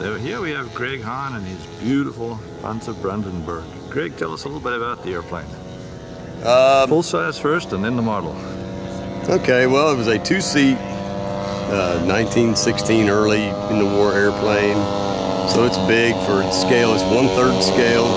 So here we have Greg Hahn and his beautiful Hansa Brandenburg. Greg, tell us a little bit about the airplane. Full size first and then the model. Okay, well, it was a two-seat 1916 early in the war airplane. So it's big for its scale. It's 1/3 scale.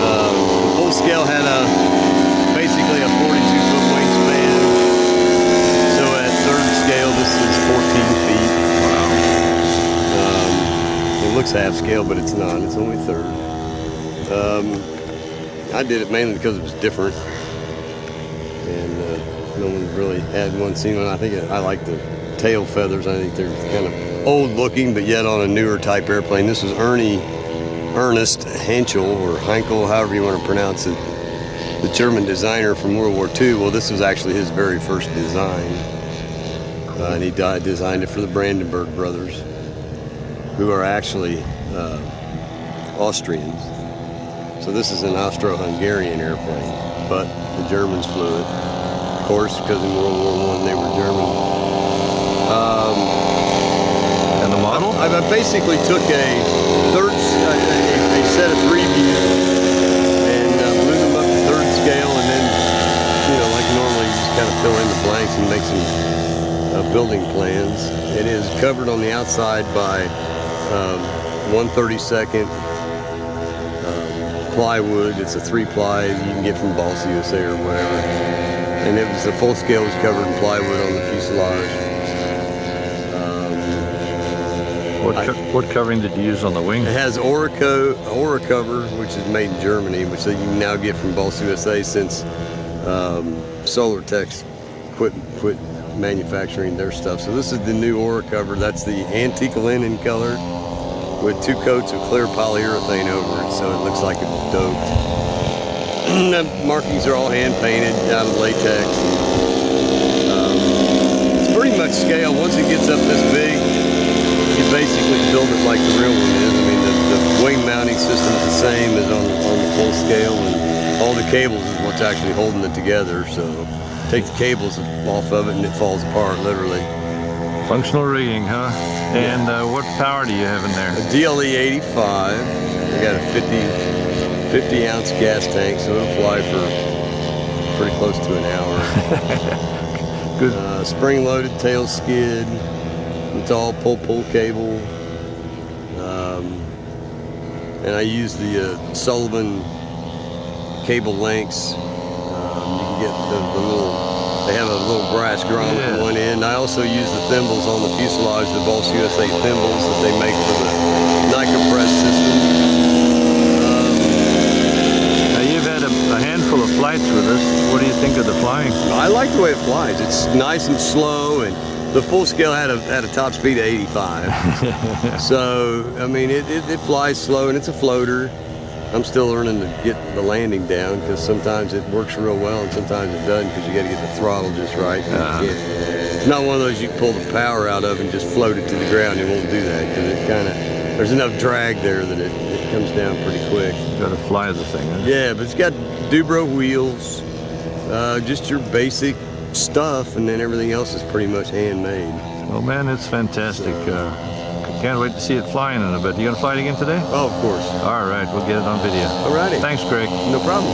The full scale had basically a 42-foot wingspan. So at third scale, this is 14 feet. Wow. It looks half scale, but it's not. It's only third. I did it mainly because it was different, and no one really had seen one. I think I like the tail feathers. I think they're kind of old looking, but yet on a newer type airplane. This was Ernest Henschel, or Heinkel, however you want to pronounce it, the German designer from World War II. Well, this was actually his very first design, and he designed it for the Brandenburg brothers, who are actually Austrians. So this is an Austro-Hungarian airplane, but the Germans flew it, of course, because in World War I they were German. And the model? I basically took a set of 3 views and blew them up to third scale, and then, like normally, you just kind of fill in the blanks and make some building plans. It is covered on the outside by 1/32 plywood. It's a 3-ply you can get from Balsa USA or whatever. And it was the full scale was covered in plywood on the fuselage. What covering did you use on the wing? It has Aura cover, which is made in Germany, which you can now get from Balsa USA since Solar Tech's quit manufacturing their stuff. So this is the new Aura cover. That's the antique linen color, with 2 coats of clear polyurethane over it, so it looks like it's doped. The markings are all hand painted out of latex. It's pretty much scale. Once it gets up this big, you basically build it like the real one is. I mean, the wing mounting system is the same as on the full scale, and all the cables is what's actually holding it together. So take the cables off of it and it falls apart, literally. Functional rigging, huh? And what power do you have in there? A DLE 85. I got a 50-ounce gas tank, so it'll fly for pretty close to an hour. Good. Spring-loaded tail skid. It's all pull cable. And I use the Sullivan cable lengths. You can get the little. They have a little brass grommet at one end. I also use the thimbles on the fuselage, the Balsa USA thimbles that they make for the Nika press system. Now you've had a handful of flights with us. What do you think of the flying? I like the way it flies. It's nice and slow, and the full scale had a top speed of 85. So, I mean, it flies slow, and it's a floater. I'm still learning to get the landing down, because sometimes it works real well and sometimes it doesn't, because you got to get the throttle just right. It's not one of those you can pull the power out of and just float it to the ground. It won't do that, because there's enough drag there that it comes down pretty quick. You got to fly the thing, huh? Yeah, but it's got Dubro wheels, just your basic stuff, and then everything else is pretty much handmade. Well, man, it's fantastic. Can't wait to see it flying in a bit. You gonna fly it again today? Oh, of course. All right, we'll get it on video. All righty. Thanks, Greg. No problem.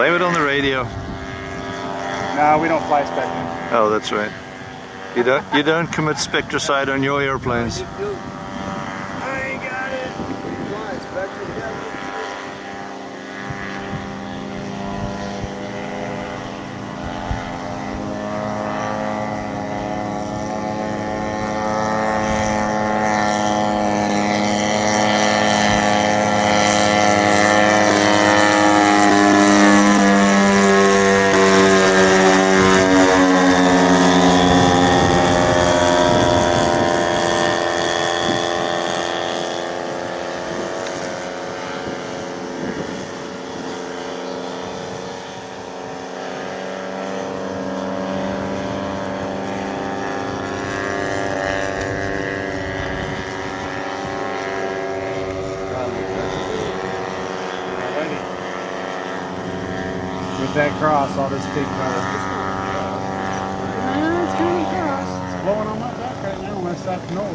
Blame it on the radio. No, we don't fly Spectre. Oh, that's right. You don't commit spectricide on your airplanes. I ain't got it. Fly, Spectre. With that cross, I'll just take it's coming across. It's blowing on my back right now when I stop to know it.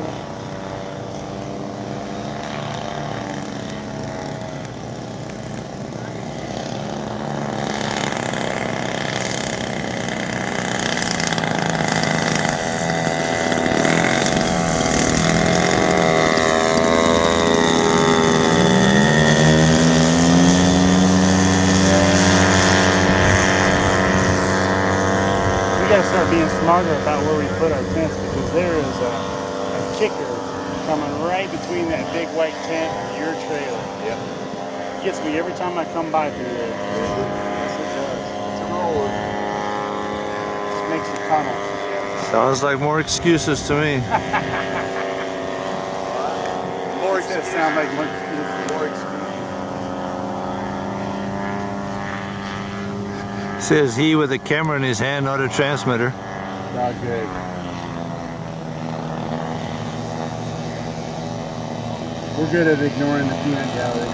We gotta start being smarter about where we put our tents, because there is a kicker coming right between that big white tent and your trailer. Yep. It gets me every time I come by through there. Yes, it does. It's a roller. Just makes a tunnel. Sounds like more excuses to me. More excuses. Sound like more excuses. Says he with a camera in his hand, not a transmitter. Not good. We're good at ignoring the peanut gallery.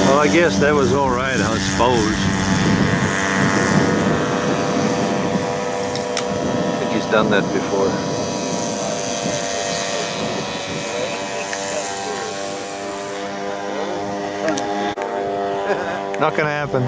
Well, I guess that was all right, I suppose. I think he's done that before. Not gonna happen.